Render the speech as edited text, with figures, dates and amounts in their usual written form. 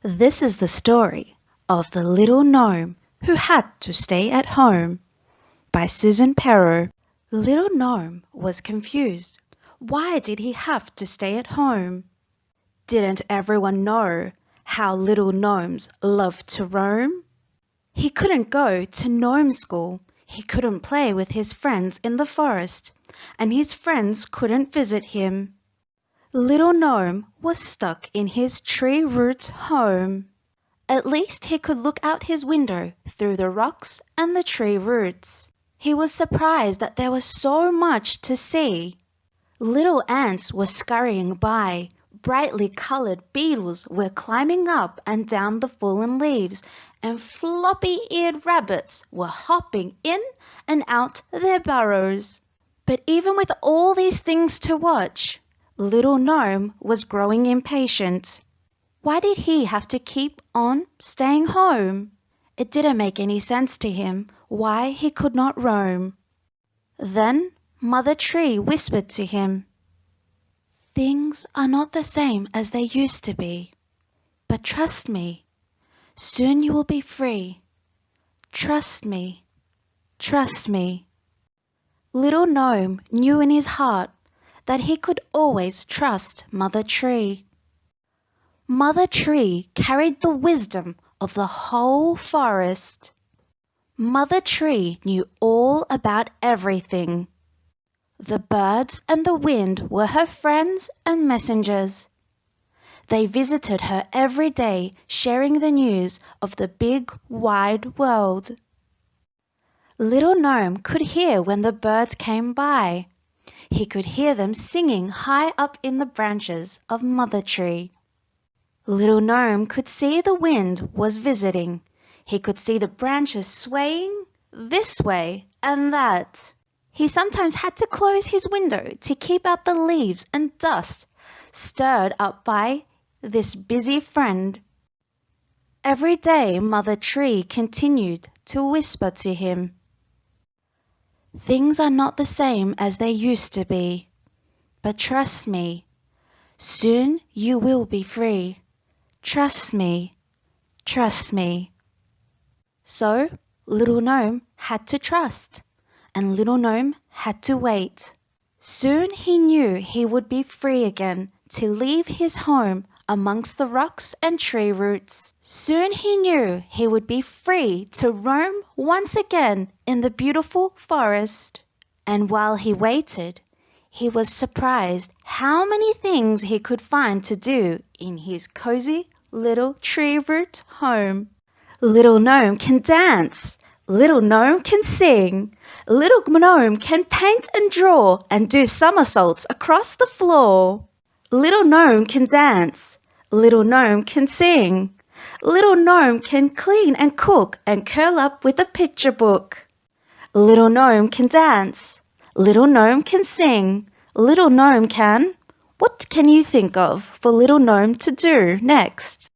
This is the story of the little gnome who had to stay at home by Susan Perrow. Little gnome was confused. Why did he have to stay at home? Didn't everyone know how little gnomes love to roam? He couldn't go to gnome school. He couldn't play with his friends in the forest, and his friends couldn't visit him. Little gnome was stuck in his tree root home. At least he could look out his window through the rocks and the tree roots. He was surprised that there was so much to see. Little ants were scurrying by. Brightly colored beetles were climbing up and down the fallen leaves, and floppy-eared rabbits were hopping in and out their burrows. But even with all these things to watch, little gnome was growing impatient. Why did he have to keep on staying home? It didn't make any sense to him why he could not roam. Then Mother Tree whispered to him, "Things are not the same as they used to be. But trust me, soon you will be free. Trust me, trust me." Little gnome knew in his heart that he could always trust Mother Tree. Mother Tree carried the wisdom of the whole forest. Mother Tree knew all about everything. The birds and the wind were her friends and messengers. They visited her every day, sharing the news of the big, wide world. Little gnome could hear when the birds came by. He could hear them singing high up in the branches of Mother Tree. Little gnome could see the wind was visiting. He could see the branches swaying this way and that. He sometimes had to close his window to keep out the leaves and dust stirred up by this busy friend. Every day Mother Tree continued to whisper to him, "Things are not the same as they used to be. But trust me, soon you will be free. Trust me, trust me." So little gnome had to trust, and little gnome had to wait. Soon he knew he would be free again to leave his home amongst the rocks and tree roots. Soon he knew he would be free to roam once again in the beautiful forest. And while he waited, he was surprised how many things he could find to do in his cozy little tree root home. Little gnome can dance. Little gnome can sing. Little gnome can paint and draw and do somersaults across the floor. Little gnome can dance. Little gnome can sing. Little gnome can clean and cook and curl up with a picture book. Little gnome can dance. Little gnome can sing. Little gnome can... What can you think of for little gnome to do next?